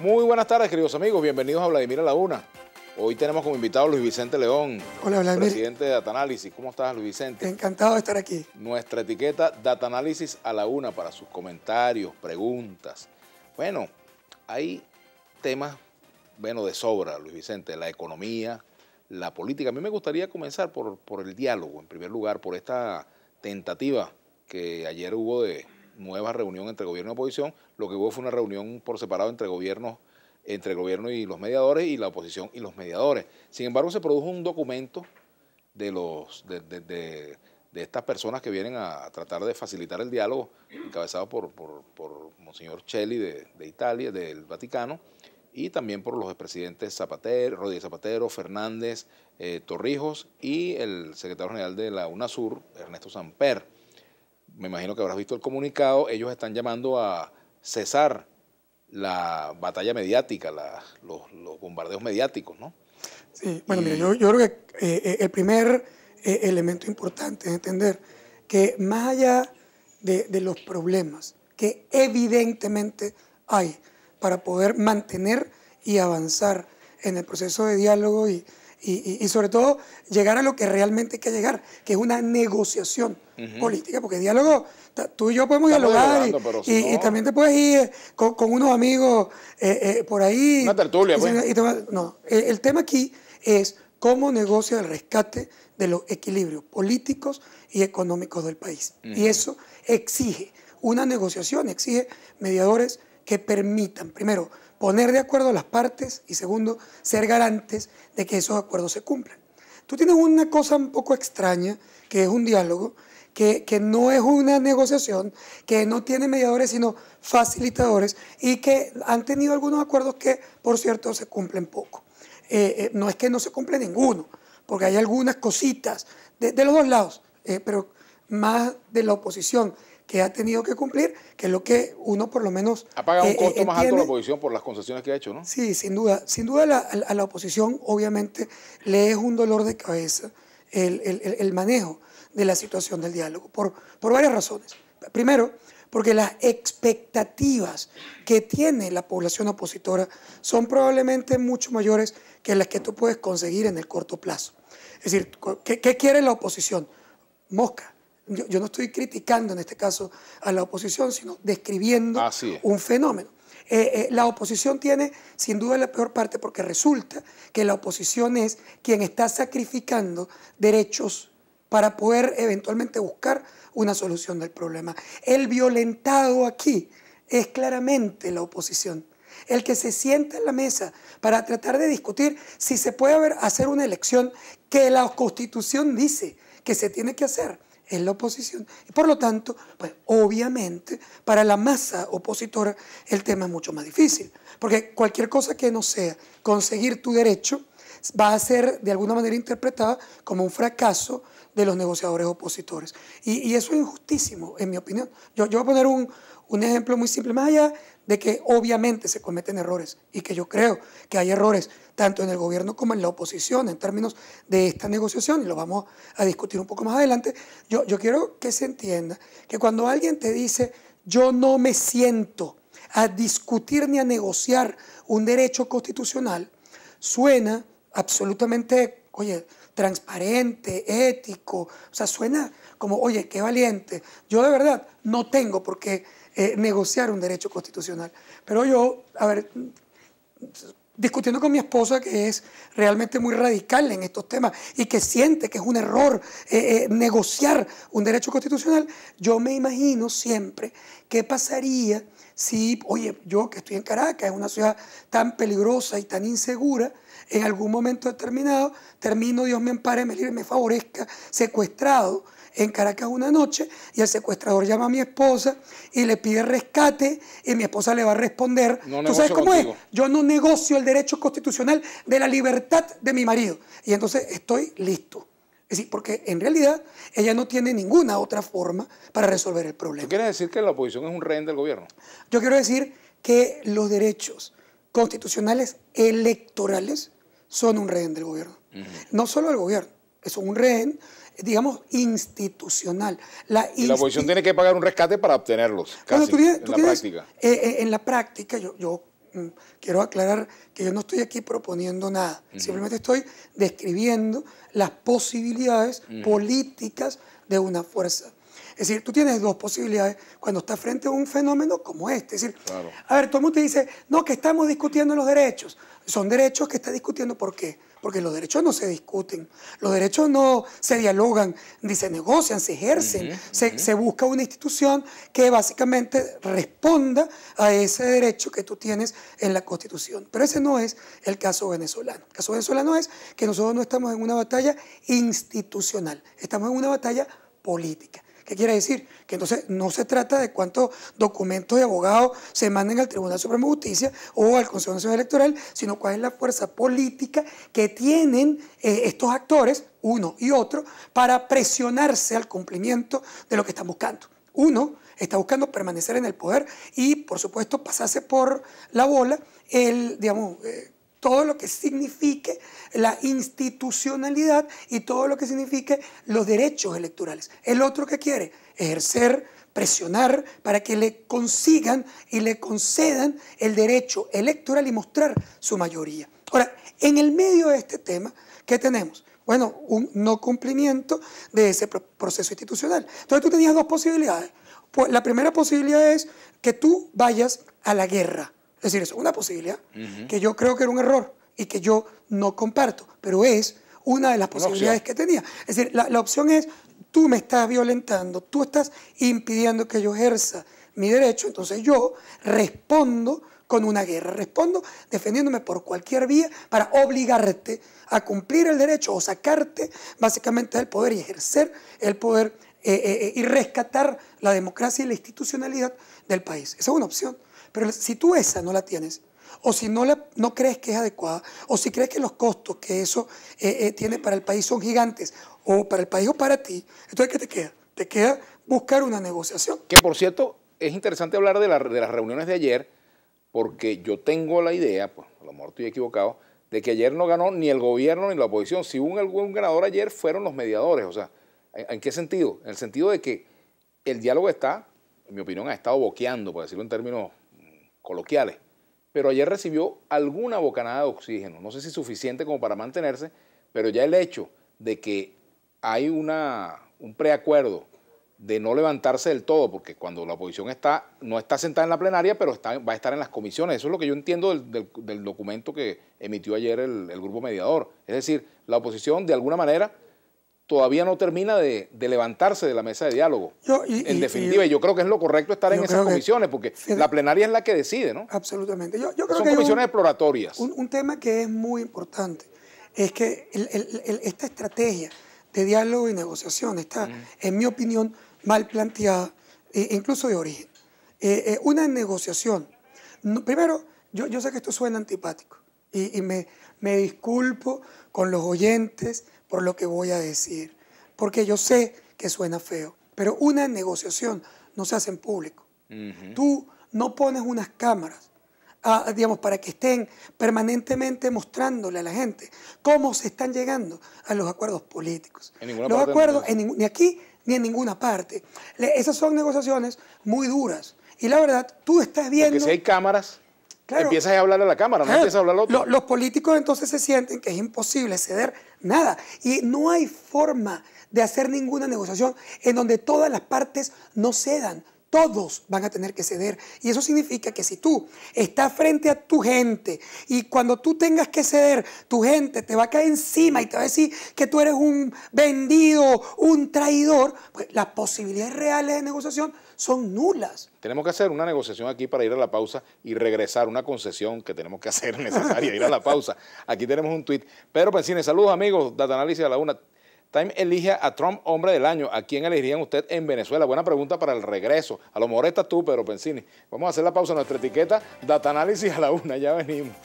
Muy buenas tardes, queridos amigos. Bienvenidos a Vladimir a la Una. Hoy tenemos como invitado a Luis Vicente León, hola, Vladimir, presidente de Data Analysis. ¿Cómo estás, Luis Vicente? Encantado de estar aquí. Nuestra etiqueta Data Analysis a la Una para sus comentarios, preguntas. Bueno, hay temas, de sobra, Luis Vicente, la economía, la política. A mí me gustaría comenzar por el diálogo, en primer lugar, por esta tentativa que ayer hubo de nueva reunión entre gobierno y oposición. Lo que hubo fue una reunión por separado entre el gobierno y los mediadores, y la oposición y los mediadores. Sin embargo, se produjo un documento de estas personas que vienen a tratar de facilitar el diálogo, encabezado por Monseñor Celli de Italia, del Vaticano, y también por los expresidentes Rodríguez Zapatero, Fernández, Torrijos, y el secretario general de la UNASUR, Ernesto Samper. Me imagino que habrás visto el comunicado. Ellos están llamando a cesar la batalla mediática, los bombardeos mediáticos, ¿no? Sí, bueno, mira, yo creo que el primer elemento importante es entender que más allá de los problemas que evidentemente hay para poder mantener y avanzar en el proceso de diálogo y sobre todo llegar a lo que realmente hay que llegar, que es una negociación política, porque diálogo, tú y yo podemos dialogar y también te puedes ir con unos amigos por ahí. Una tertulia, pues. No, el tema aquí es cómo negocia el rescate de los equilibrios políticos y económicos del país. Y eso exige una negociación, exige mediadores que permitan, primero, poner de acuerdo a las partes y segundo, ser garantes de que esos acuerdos se cumplan. Tú tienes una cosa un poco extraña, que es un diálogo, que no es una negociación, que no tiene mediadores sino facilitadores y que han tenido algunos acuerdos que, por cierto, se cumplen poco. No es que no se cumple ninguno, porque hay algunas cositas de los dos lados, pero más de la oposición que ha tenido que cumplir, que es lo que uno por lo menos ha pagado un costo más alto la oposición por las concesiones que ha hecho, ¿no? Sí, sin duda. Sin duda a la oposición obviamente le es un dolor de cabeza el manejo de la situación del diálogo, por varias razones. Primero, porque las expectativas que tiene la población opositora son probablemente mucho mayores que las que tú puedes conseguir en el corto plazo. Es decir, ¿qué quiere la oposición? Mosca. Yo no estoy criticando en este caso a la oposición, sino describiendo un fenómeno. La oposición tiene sin duda la peor parte porque resulta que la oposición es quien está sacrificando derechos para poder eventualmente buscar una solución del problema. El violentado aquí es claramente la oposición. El que se sienta en la mesa para tratar de discutir si se puede hacer una elección que la Constitución dice que se tiene que hacer, es la oposición. Y por lo tanto, pues obviamente, para la masa opositora el tema es mucho más difícil, porque cualquier cosa que no sea conseguir tu derecho va a ser de alguna manera interpretada como un fracaso de los negociadores opositores. Y eso es injustísimo, en mi opinión. Yo voy a poner un ejemplo muy simple, más allá de que obviamente se cometen errores y que yo creo que hay errores tanto en el gobierno como en la oposición en términos de esta negociación, y lo vamos a discutir un poco más adelante. Yo quiero que se entienda que cuando alguien te dice yo no me siento a discutir ni a negociar un derecho constitucional, suena absolutamente, oye, transparente, ético, o sea, suena como, oye, qué valiente. Yo de verdad no tengo por qué negociar un derecho constitucional. Pero yo, a ver, discutiendo con mi esposa, que es realmente muy radical en estos temas y que siente que es un error negociar un derecho constitucional, yo me imagino siempre qué pasaría si, oye, yo que estoy en Caracas, es una ciudad tan peligrosa y tan insegura, en algún momento determinado termino, Dios me ampare, me libre, me favorezca, secuestrado en Caracas una noche, y el secuestrador llama a mi esposa y le pide rescate y mi esposa le va a responder, ¿tú sabes cómo es? Yo no negocio el derecho constitucional de la libertad de mi marido. Y entonces estoy listo. Es decir, porque en realidad ella no tiene ninguna otra forma para resolver el problema. ¿Tú quieres decir que la oposición es un rehén del gobierno? Yo quiero decir que los derechos constitucionales electorales son un rehén del gobierno. No solo del gobierno, es un rehén, digamos, institucional. Y la oposición tiene que pagar un rescate para obtenerlos, casi, en la práctica. En la práctica, yo quiero aclarar que yo no estoy aquí proponiendo nada, simplemente estoy describiendo las posibilidades políticas de una fuerza. Es decir, tú tienes dos posibilidades cuando estás frente a un fenómeno como este. Es decir, claro. A ver, todo el mundo te dice, no, que estamos discutiendo los derechos. Son derechos que está discutiendo, ¿por qué? Porque los derechos no se discuten, los derechos no se dialogan, ni se negocian, se ejercen. Se busca una institución que básicamente responda a ese derecho que tú tienes en la Constitución. Pero ese no es el caso venezolano. El caso venezolano es que nosotros no estamos en una batalla institucional, estamos en una batalla política. ¿Qué quiere decir? Que entonces no se trata de cuántos documentos de abogados se manden al Tribunal Supremo de Justicia o al Consejo Nacional Electoral, sino cuál es la fuerza política que tienen estos actores, uno y otro, para presionarse al cumplimiento de lo que están buscando. Uno está buscando permanecer en el poder y, por supuesto, pasarse por la bola todo lo que signifique la institucionalidad y todo lo que signifique los derechos electorales. El otro que quiere ejercer, presionar para que le consigan y le concedan el derecho electoral y mostrar su mayoría. Ahora, en el medio de este tema, ¿qué tenemos? Bueno, un no cumplimiento de ese proceso institucional. Entonces tú tenías dos posibilidades. Pues la primera posibilidad es que tú vayas a la guerra. Es decir, eso es una posibilidad que yo creo que era un error y que yo no comparto, pero es una de las posibilidades que tenía. Es decir, la opción es, tú me estás violentando, tú estás impidiendo que yo ejerza mi derecho, entonces yo respondo con una guerra, respondo defendiéndome por cualquier vía para obligarte a cumplir el derecho o sacarte básicamente del poder y ejercer el poder y rescatar la democracia y la institucionalidad del país. Esa es una opción. Pero si tú esa no la tienes, o si no crees que es adecuada, o si crees que los costos que eso tiene para el país son gigantes, o para el país o para ti, entonces ¿qué te queda? Te queda buscar una negociación. Que, por cierto, es interesante hablar de las reuniones de ayer, porque yo tengo la idea, pues a lo mejor estoy equivocado, de que ayer no ganó ni el gobierno ni la oposición. Si hubo algún ganador ayer, fueron los mediadores. O sea, ¿en qué sentido? En el sentido de que el diálogo está, en mi opinión, ha estado boqueando, por decirlo en términos coloquiales, pero ayer recibió alguna bocanada de oxígeno, no sé si suficiente como para mantenerse, pero ya el hecho de que hay un preacuerdo de no levantarse del todo, porque cuando la oposición no está sentada en la plenaria, pero va a estar en las comisiones, eso es lo que yo entiendo del documento que emitió ayer el grupo mediador, es decir, la oposición de alguna manera todavía no termina de levantarse de la mesa de diálogo. En definitiva, yo creo que es lo correcto estar en esas comisiones, porque la plenaria es la que decide, ¿no? Absolutamente. Yo creo Son que comisiones exploratorias. Un tema que es muy importante es que esta estrategia de diálogo y negociación está, en mi opinión, mal planteada, incluso de origen. Una negociación. Primero, yo sé que esto suena antipático y me disculpo con los oyentes por lo que voy a decir, porque yo sé que suena feo, pero una negociación no se hace en público. Tú no pones unas cámaras, para que estén permanentemente mostrándole a la gente cómo se están llegando a los acuerdos políticos. Los acuerdos ni aquí ni en ninguna parte. Esas son negociaciones muy duras. Y la verdad, tú estás viendo... Porque si hay cámaras... Claro, empiezas a hablarle a la cámara, no empiezas a hablar al otro. Los políticos entonces se sienten que es imposible ceder nada. Y no hay forma de hacer ninguna negociación en donde todas las partes no cedan. Todos van a tener que ceder. Y eso significa que si tú estás frente a tu gente y cuando tú tengas que ceder, tu gente te va a caer encima y te va a decir que tú eres un vendido, un traidor, pues las posibilidades reales de negociación son nulas. Tenemos que hacer una negociación aquí para ir a la pausa y regresar, una concesión que tenemos que hacer necesaria, ir a la pausa. Aquí tenemos un tuit. Pedro Pensini, saludos amigos, Data Análisis a la una. Time elige a Trump hombre del año. ¿A quién elegirían usted en Venezuela? Buena pregunta para el regreso. A lo mejor estás tú, Pedro Pensini. Vamos a hacer la pausa en nuestra etiqueta Data Análisis a la una. Ya venimos.